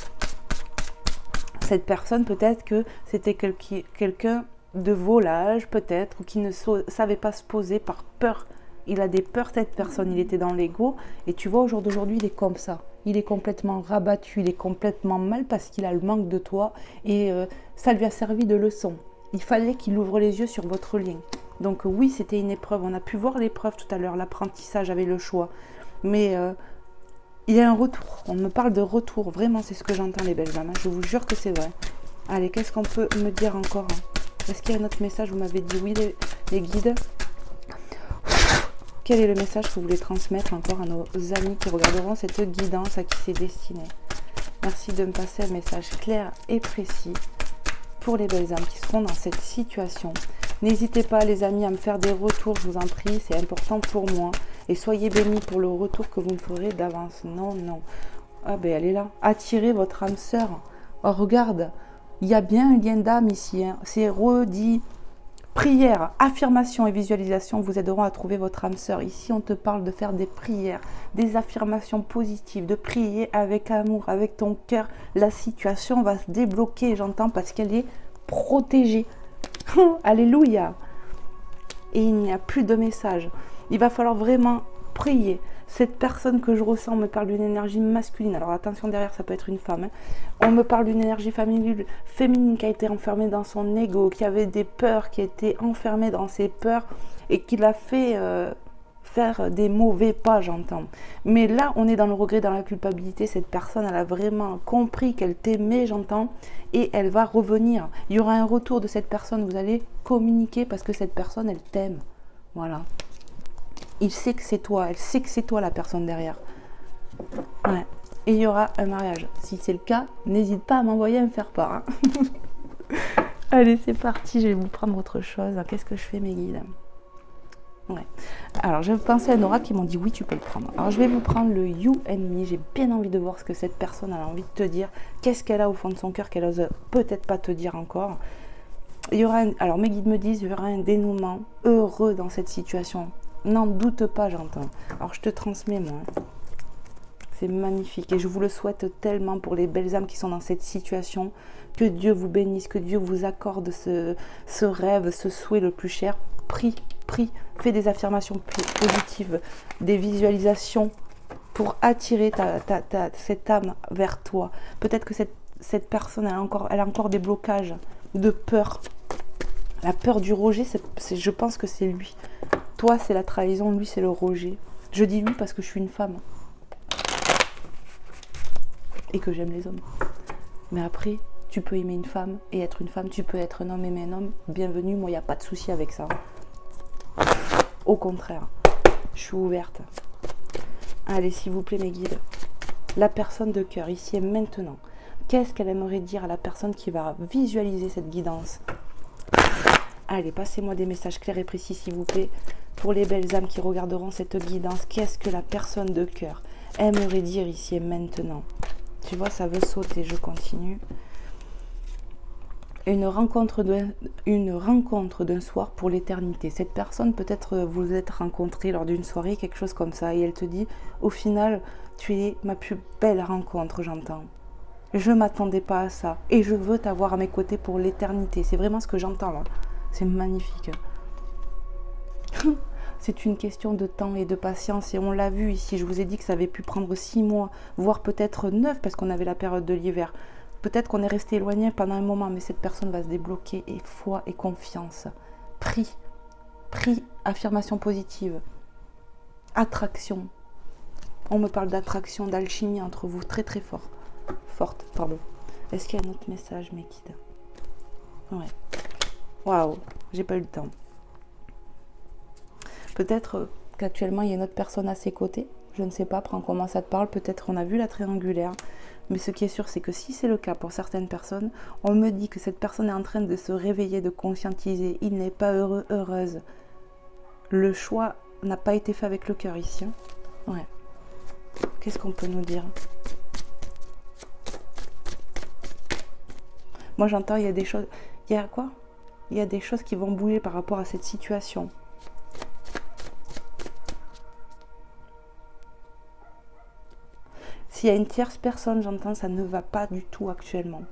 Cette personne, peut-être que c'était quelqu'un de volage peut-être, ou qui ne savait pas se poser par peur. Il a des peurs, cette personne, il était dans l'ego, et tu vois, au jour d'aujourd'hui, il est comme ça. Il est complètement rabattu, il est complètement mal parce qu'il a le manque de toi, et ça lui a servi de leçon. Il fallait qu'il ouvre les yeux sur votre lien. Donc oui, c'était une épreuve, on a pu voir l'épreuve tout à l'heure, l'apprentissage avait le choix, mais il y a un retour, on me parle de retour, vraiment, c'est ce que j'entends, les belles âmes, je vous jure que c'est vrai. Allez, qu'est-ce qu'on peut me dire encore? Est-ce qu'il y a un autre message? Vous m'avez dit oui, les guides. Quel est le message que vous voulez transmettre encore à nos amis qui regarderont cette guidance à qui c'est destiné? Merci de me passer un message clair et précis pour les belles âmes qui seront dans cette situation. N'hésitez pas, les amis, à me faire des retours, je vous en prie, c'est important pour moi. Et soyez bénis pour le retour que vous me ferez d'avance. Non, non. Ah ben, elle est là. Attirez votre âme sœur. Oh, regarde. Il y a bien un lien d'âme ici, hein. C'est redit. Prière, affirmation et visualisation vous aideront à trouver votre âme sœur. Ici, on te parle de faire des prières, des affirmations positives, de prier avec amour, avec ton cœur. La situation va se débloquer, j'entends, parce qu'elle est protégée. Alléluia. Et il n'y a plus de message. Il va falloir vraiment prier. Cette personne que je ressens me parle d'une énergie masculine. Alors attention, derrière, ça peut être une femme. Hein. On me parle d'une énergie féminine qui a été enfermée dans son ego, qui avait des peurs, qui était enfermée dans ses peurs et qui l'a fait faire des mauvais pas, j'entends. Mais là, on est dans le regret, dans la culpabilité. Cette personne, elle a vraiment compris qu'elle t'aimait, j'entends, et elle va revenir. Il y aura un retour de cette personne. Vous allez communiquer parce que cette personne, elle t'aime. Voilà. Il sait que c'est toi, elle sait que c'est toi la personne derrière. Ouais. Et il y aura un mariage. Si c'est le cas, n'hésite pas à m'envoyer à me faire part. Hein. Allez, c'est parti, je vais vous prendre autre chose. Qu'est-ce que je fais, mes guides? Ouais. Alors, je pensais à Nora qui m'ont dit oui, tu peux le prendre. Alors, je vais vous prendre le You and Me. J'ai bien envie de voir ce que cette personne a envie de te dire. Qu'est-ce qu'elle a au fond de son cœur qu'elle ose peut-être pas te dire encore. Il y aura alors, mes guides me disent il y aura un dénouement heureux dans cette situation. N'en doute pas, j'entends. Alors, je te transmets, moi. C'est magnifique. Et je vous le souhaite tellement pour les belles âmes qui sont dans cette situation. Que Dieu vous bénisse, que Dieu vous accorde ce rêve, ce souhait le plus cher. Prie, prie. Fais des affirmations positives, des visualisations pour attirer cette âme vers toi. Peut-être que cette personne, elle a encore des blocages de peur. La peur du rejet, je pense que c'est lui. Toi, c'est la trahison, lui, c'est le rejet. Je dis lui parce que je suis une femme. Et que j'aime les hommes. Mais après, tu peux aimer une femme et être une femme. Tu peux être un homme et aimer un homme. Bienvenue, moi, il n'y a pas de souci avec ça. Au contraire, je suis ouverte. Allez, s'il vous plaît, mes guides. La personne de cœur, ici et maintenant. Qu'est-ce qu'elle aimerait dire à la personne qui va visualiser cette guidance? Allez, passez-moi des messages clairs et précis, s'il vous plaît. Pour les belles âmes qui regarderont cette guidance, qu'est-ce que la personne de cœur aimerait dire ici et maintenant? Tu vois, ça veut sauter, je continue. Une rencontre d'un soir pour l'éternité. Cette personne, peut-être vous vous êtes rencontrés lors d'une soirée, quelque chose comme ça, et elle te dit, au final, tu es ma plus belle rencontre, j'entends. Je ne m'attendais pas à ça, et je veux t'avoir à mes côtés pour l'éternité. C'est vraiment ce que j'entends là. C'est magnifique. C'est une question de temps et de patience, et on l'a vu ici. Je vous ai dit que ça avait pu prendre 6 mois, voire peut-être 9, parce qu'on avait la période de l'hiver. Peut-être qu'on est resté éloigné pendant un moment, mais cette personne va se débloquer, et foi et confiance. Prie, Prix, affirmation positive. Attraction. On me parle d'attraction, d'alchimie entre vous, très très fort. Forte, pardon. Est-ce qu'il y a un autre message, mes kids? Ouais. Waouh, j'ai pas eu le temps. Peut-être qu'actuellement, il y a une autre personne à ses côtés. Je ne sais pas, prends comment ça te parle. Peut-être on a vu la triangulaire. Mais ce qui est sûr, c'est que si c'est le cas pour certaines personnes, on me dit que cette personne est en train de se réveiller, de conscientiser. Il n'est pas heureux, heureuse. Le choix n'a pas été fait avec le cœur ici. Hein. Ouais. Qu'est-ce qu'on peut nous dire? Moi, j'entends, il y a des choses... Il y a quoi? Il y a des choses qui vont bouger par rapport à cette situation. S'il y a une tierce personne, j'entends, ça ne va pas du tout actuellement.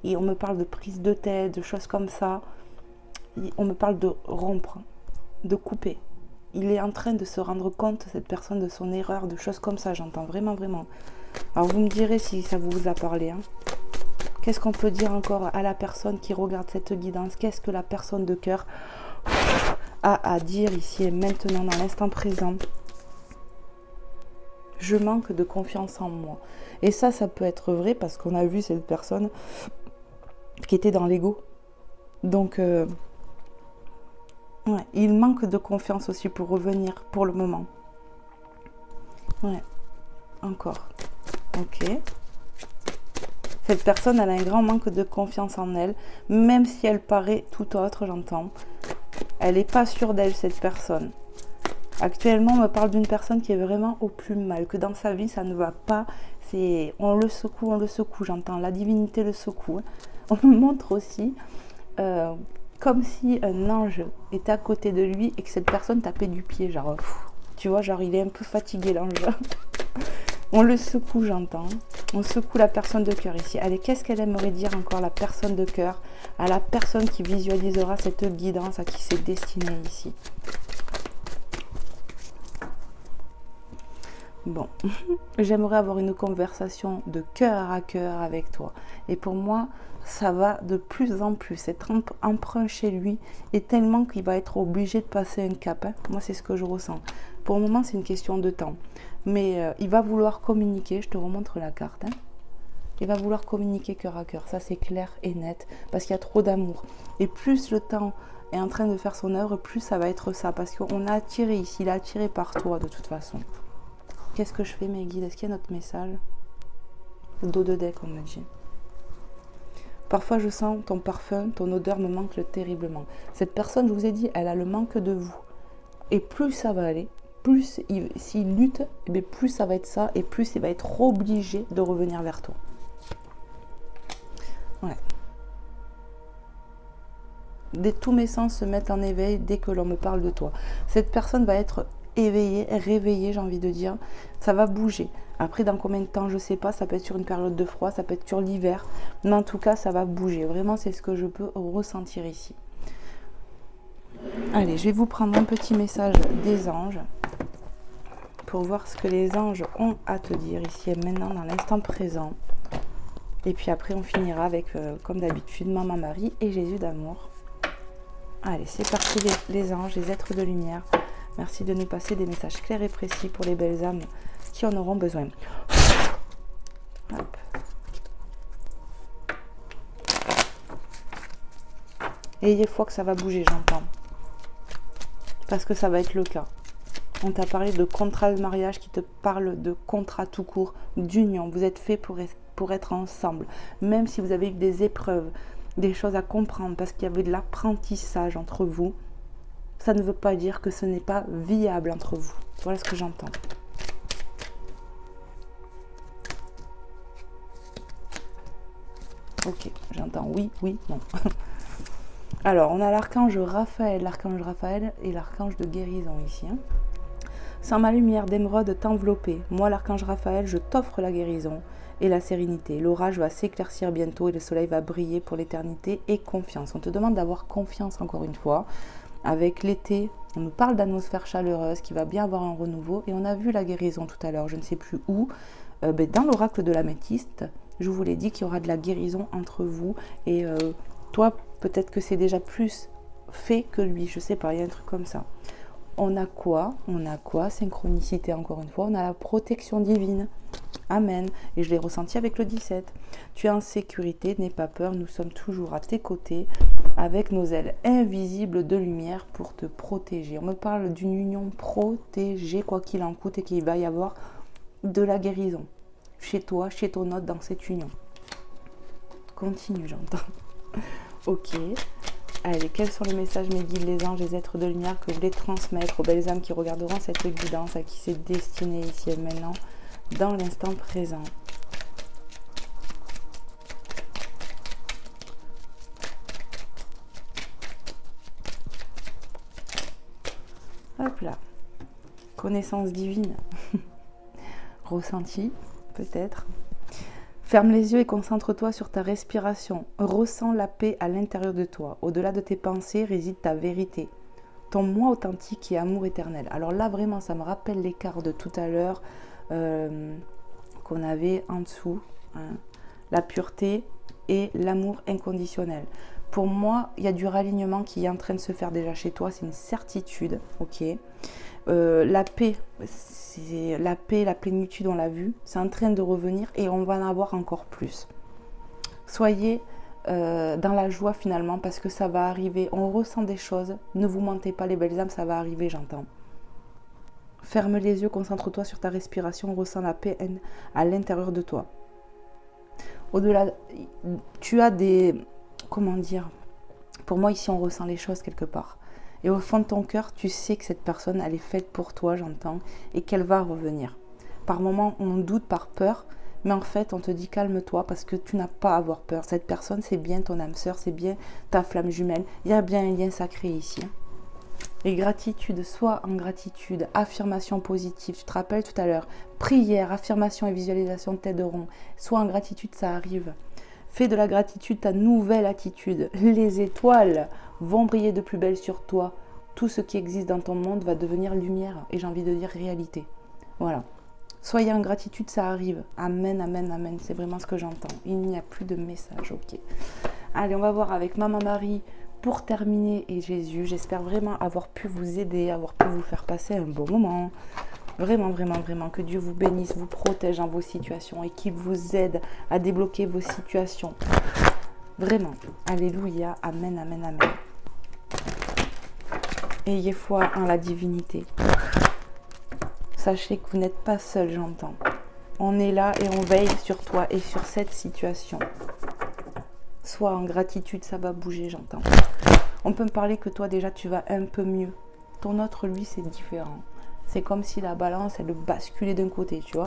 Et on me parle de prise de tête, de choses comme ça. On me parle de rompre, de couper. Il est en train de se rendre compte, cette personne, de son erreur, de choses comme ça, j'entends vraiment, vraiment. Alors vous me direz si ça vous a parlé. Hein. Qu'est-ce qu'on peut dire encore à la personne qui regarde cette guidance? Qu'est-ce que la personne de cœur a à dire ici et maintenant, dans l'instant présent? Je manque de confiance en moi. Et ça peut être vrai parce qu'on a vu cette personne qui était dans l'ego. Donc, ouais, il manque de confiance aussi pour revenir pour le moment. Ouais, encore. Ok. Cette personne, elle a un grand manque de confiance en elle, même si elle paraît tout autre, j'entends. Elle n'est pas sûre d'elle, cette personne. Actuellement, on me parle d'une personne qui est vraiment au plus mal, que dans sa vie, ça ne va pas. On le secoue, j'entends. La divinité le secoue. On me montre aussi comme si un ange était à côté de lui et que cette personne tapait du pied, genre, tu vois, genre, il est un peu fatigué, l'ange. On le secoue, j'entends. On secoue la personne de cœur ici. Allez, qu'est-ce qu'elle aimerait dire encore, la personne de cœur, à la personne qui visualisera cette guidance, à qui c'est destiné ici? Bon, j'aimerais avoir une conversation de cœur à cœur avec toi. Et pour moi, ça va de plus en plus. Être emprunt chez lui est tellement qu'il va être obligé de passer un cap. Hein. Moi, c'est ce que je ressens. Pour le moment, c'est une question de temps. Mais il va vouloir communiquer. Je te remontre la carte. Hein. Il va vouloir communiquer cœur à cœur. Ça, c'est clair et net. Parce qu'il y a trop d'amour. Et plus le temps est en train de faire son œuvre, plus ça va être ça. Parce qu'on a attiré ici. Il a attiré par toi, de toute façon. Qu'est-ce que je fais, mes guides? Est-ce qu'il y a notre message? Dos de deck, on me dit. Parfois, je sens ton parfum, ton odeur me manque terriblement. Cette personne, je vous ai dit, elle a le manque de vous. Et plus ça va aller, plus s'il lutte, eh bien, plus ça va être ça, et plus il va être obligé de revenir vers toi. Ouais. Tous mes sens se mettent en éveil dès que l'on me parle de toi. Cette personne va être éveillé, réveillé, j'ai envie de dire, ça va bouger. Après, dans combien de temps, je sais pas, ça peut être sur une période de froid, ça peut être sur l'hiver, mais en tout cas, ça va bouger. Vraiment, c'est ce que je peux ressentir ici. Allez, je vais vous prendre un petit message des anges pour voir ce que les anges ont à te dire ici et maintenant, dans l'instant présent. Et puis après, on finira avec, comme d'habitude, Maman Marie et Jésus d'amour. Allez, c'est parti, les anges, les êtres de lumière. Merci de nous passer des messages clairs et précis pour les belles âmes qui en auront besoin. Hop. Ayez foi que ça va bouger, j'entends. Parce que ça va être le cas. On t'a parlé de contrat de mariage qui te parle de contrat tout court, d'union. Vous êtes fait pour être ensemble. Même si vous avez eu des épreuves, des choses à comprendre, parce qu'il y avait de l'apprentissage entre vous, ça ne veut pas dire que ce n'est pas viable entre vous. Voilà ce que j'entends. Ok, j'entends oui, oui, non. Alors, on a l'archange Raphaël et l'archange de guérison ici. Hein. Sans ma lumière d'émeraude t'envelopper, moi l'archange Raphaël, je t'offre la guérison et la sérénité. L'orage va s'éclaircir bientôt et le soleil va briller pour l'éternité et confiance. On te demande d'avoir confiance encore une fois. Avec l'été, on nous parle d'atmosphère chaleureuse qui va bien avoir un renouveau. Et on a vu la guérison tout à l'heure, je ne sais plus où. Dans l'oracle de l'améthyste, je vous l'ai dit qu'il y aura de la guérison entre vous. Et toi, peut-être que c'est déjà plus fait que lui. Je sais pas, il y a un truc comme ça. On a quoi? On a quoi? Synchronicité, encore une fois. On a la protection divine. Amen. Et je l'ai ressenti avec le 17. Tu es en sécurité, n'aie pas peur. Nous sommes toujours à tes côtés avec nos ailes invisibles de lumière pour te protéger. On me parle d'une union protégée, quoi qu'il en coûte, et qu'il va y avoir de la guérison chez toi, chez ton hôte, dans cette union. Continue, j'entends. Ok. Allez, quels sont les messages, mes guides, les anges, les êtres de lumière que je voulais transmettre aux belles âmes qui regarderont cette guidance, à qui c'est destiné ici et maintenant, dans l'instant présent. Hop là. Connaissance divine. Ressenti, peut-être. Ferme les yeux et concentre-toi sur ta respiration. Ressens la paix à l'intérieur de toi. Au-delà de tes pensées réside ta vérité. Ton moi authentique et amour éternel. Alors là, vraiment, ça me rappelle l'écart de tout à l'heure qu'on avait en dessous. Hein. La pureté et l'amour inconditionnel. Pour moi, il y a du ralignement qui est en train de se faire déjà chez toi. C'est une certitude. Ok. La paix, c'est la paix, la plénitude, on l'a vu, c'est en train de revenir et on va en avoir encore plus. Soyez dans la joie finalement parce que ça va arriver, on ressent des choses, ne vous mentez pas les belles âmes, ça va arriver, j'entends. Ferme les yeux, concentre-toi sur ta respiration, ressens la paix à l'intérieur de toi. Au-delà, tu as des, comment dire, pour moi ici on ressent les choses quelque part. Et au fond de ton cœur, tu sais que cette personne, elle est faite pour toi, j'entends, et qu'elle va revenir. Par moments, on doute par peur, mais en fait, on te dit calme-toi parce que tu n'as pas à avoir peur. Cette personne, c'est bien ton âme sœur, c'est bien ta flamme jumelle. Il y a bien un lien sacré ici. Et gratitude, sois en gratitude, affirmation positive. Tu te rappelles tout à l'heure, prière, affirmation et visualisation t'aideront. Sois en gratitude, ça arrive. Fais de la gratitude ta nouvelle attitude. Les étoiles vont briller de plus belle sur toi. Tout ce qui existe dans ton monde va devenir lumière et j'ai envie de dire réalité. Voilà. Soyez en gratitude, ça arrive. Amen, amen, amen. C'est vraiment ce que j'entends. Il n'y a plus de message, ok. Allez, on va voir avec Maman Marie pour terminer et Jésus. J'espère vraiment avoir pu vous aider, avoir pu vous faire passer un bon moment. Vraiment, vraiment, vraiment, que Dieu vous bénisse, vous protège dans vos situations et qu'il vous aide à débloquer vos situations. Vraiment. Alléluia. Amen, amen, amen. Ayez foi en la divinité. Sachez que vous n'êtes pas seul, j'entends. On est là et on veille sur toi et sur cette situation. Sois en gratitude, ça va bouger, j'entends. On peut me parler que toi, déjà, tu vas un peu mieux. Ton autre, lui, c'est différent. C'est comme si la balance, elle basculait d'un côté, tu vois.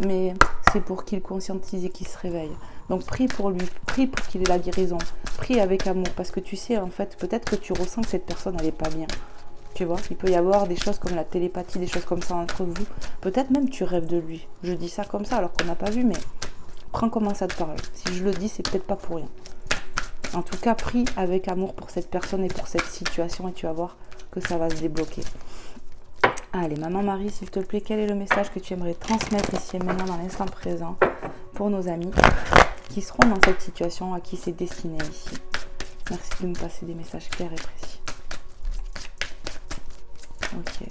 Mais c'est pour qu'il conscientise et qu'il se réveille. Donc prie pour lui, prie pour qu'il ait la guérison. Prie avec amour, parce que tu sais, en fait, peut-être que tu ressens que cette personne, elle n'est pas bien. Tu vois, il peut y avoir des choses comme la télépathie, des choses comme ça entre vous. Peut-être même tu rêves de lui. Je dis ça comme ça alors qu'on n'a pas vu, mais prends comment ça te parle. Si je le dis, c'est peut-être pas pour rien. En tout cas, prie avec amour pour cette personne et pour cette situation et tu vas voir que ça va se débloquer. Allez, Maman Marie, s'il te plaît, quel est le message que tu aimerais transmettre ici et maintenant dans l'instant présent pour nos amis qui seront dans cette situation, à qui c'est destiné ici. Merci de me passer des messages clairs et précis. Ok.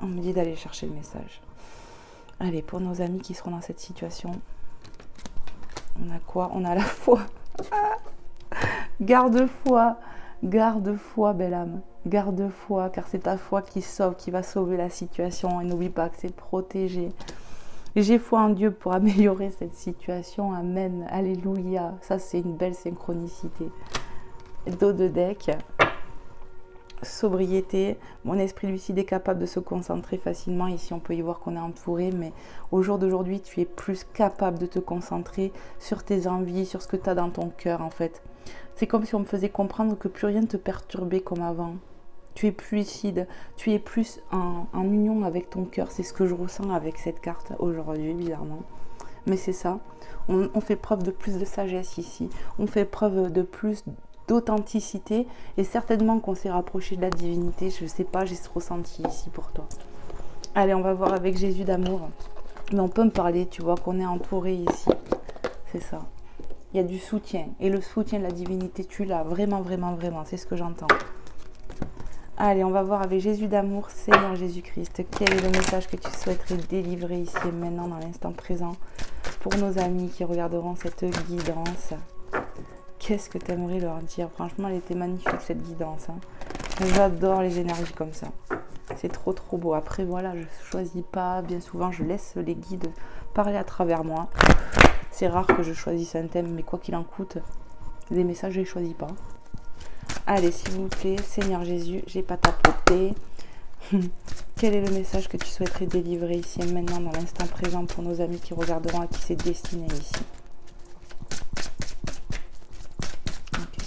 On me dit d'aller chercher le message. Allez, pour nos amis qui seront dans cette situation, on a quoi? On a la foi. Garde foi. Garde foi, belle âme. Garde foi, car c'est ta foi qui sauve, qui va sauver la situation. Et n'oublie pas que c'est protégé. J'ai foi en Dieu pour améliorer cette situation. Amen. Alléluia. Ça, c'est une belle synchronicité. Dos de deck. Sobriété. Mon esprit lucide est capable de se concentrer facilement. Ici, on peut y voir qu'on est entouré. Mais au jour d'aujourd'hui, tu es plus capable de te concentrer sur tes envies, sur ce que tu as dans ton cœur, en fait. C'est comme si on me faisait comprendre que plus rien ne te perturbait comme avant. Tu es plus lucide, tu es plus en union avec ton cœur. C'est ce que je ressens avec cette carte aujourd'hui, bizarrement. Mais c'est ça. On fait preuve de plus de sagesse ici. On fait preuve de plus d'authenticité. Et certainement qu'on s'est rapproché de la divinité. Je ne sais pas, j'ai ce ressenti ici pour toi. Allez, on va voir avec Jésus d'amour. Mais on peut me parler, tu vois, qu'on est entouré ici. C'est ça. Il y a du soutien. Et le soutien de la divinité, tu l'as. Vraiment, vraiment, vraiment. C'est ce que j'entends. Allez, on va voir avec Jésus d'amour, Seigneur Jésus-Christ. Quel est le message que tu souhaiterais délivrer ici et maintenant, dans l'instant présent, pour nos amis qui regarderont cette guidance? Qu'est-ce que tu aimerais leur dire? Franchement, elle était magnifique, cette guidance. Hein. J'adore les énergies comme ça. C'est trop, trop beau. Après, voilà, je ne choisis pas. Bien souvent, je laisse les guides parler à travers moi. C'est rare que je choisisse un thème, mais quoi qu'il en coûte, les messages, je ne les choisis pas. Allez, s'il vous plaît, Seigneur Jésus, j'ai pas tapoté. Quel est le message que tu souhaiterais délivrer ici et maintenant, dans l'instant présent, pour nos amis qui regarderont, à qui c'est destiné ici? Okay.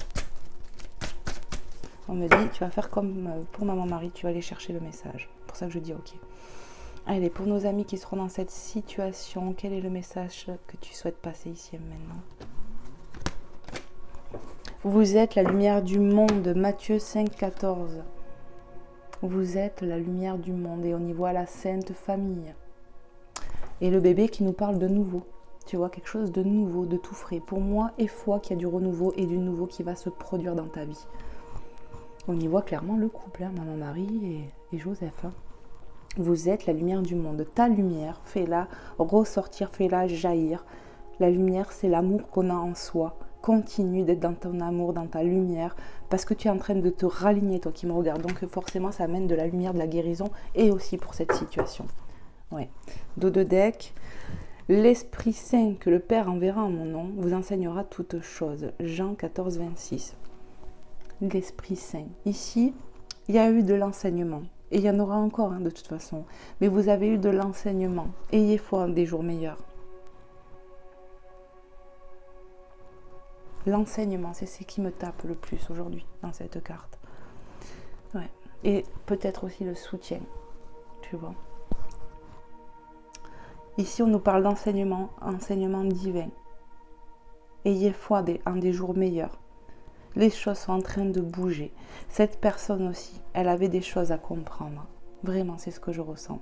On me dit, tu vas faire comme pour Maman Marie, tu vas aller chercher le message. C'est pour ça que je dis ok. Allez, pour nos amis qui seront dans cette situation, quel est le message que tu souhaites passer ici et maintenant? Vous êtes la lumière du monde, Matthieu 5, 14. Vous êtes la lumière du monde et on y voit la Sainte Famille. Et le bébé qui nous parle de nouveau. Tu vois, quelque chose de nouveau, de tout frais. Pour moi, et foi qu'il y a du renouveau et du nouveau qui va se produire dans ta vie. On y voit clairement le couple, hein, Maman Marie et Joseph. Hein. Vous êtes la lumière du monde. Ta lumière, fais-la ressortir, fais-la jaillir. La lumière, c'est l'amour qu'on a en soi. Continue d'être dans ton amour, dans ta lumière, parce que tu es en train de te raligner, toi qui me regardes. Donc forcément, ça amène de la lumière, de la guérison, et aussi pour cette situation. Ouais. Dos de deck. L'Esprit Saint que le Père enverra en mon nom vous enseignera toutes choses. Jean 14, 26. L'Esprit Saint. Ici, il y a eu de l'enseignement. Et il y en aura encore, hein, de toute façon. Mais vous avez eu de l'enseignement. Ayez foi en des jours meilleurs. L'enseignement, c'est ce qui me tape le plus aujourd'hui dans cette carte. Ouais. Et peut-être aussi le soutien, tu vois. Ici, on nous parle d'enseignement, enseignement divin. Ayez foi en des jours meilleurs. Les choses sont en train de bouger. Cette personne aussi, elle avait des choses à comprendre. Vraiment, c'est ce que je ressens.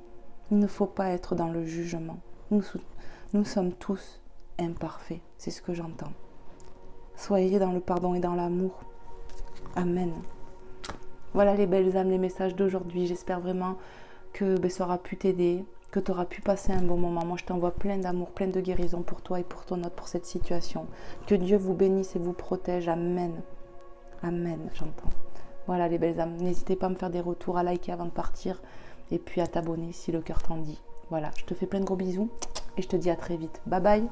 Il ne faut pas être dans le jugement. Nous sommes tous imparfaits, c'est ce que j'entends. Soyez dans le pardon et dans l'amour. Amen. Voilà les belles âmes, les messages d'aujourd'hui. J'espère vraiment que ça aura pu t'aider, que tu auras pu passer un bon moment. Moi, je t'envoie plein d'amour, plein de guérison pour toi et pour ton autre, pour cette situation. Que Dieu vous bénisse et vous protège. Amen. Amen, j'entends. Voilà les belles âmes. N'hésitez pas à me faire des retours, à liker avant de partir et puis à t'abonner si le cœur t'en dit. Voilà, je te fais plein de gros bisous et je te dis à très vite. Bye bye.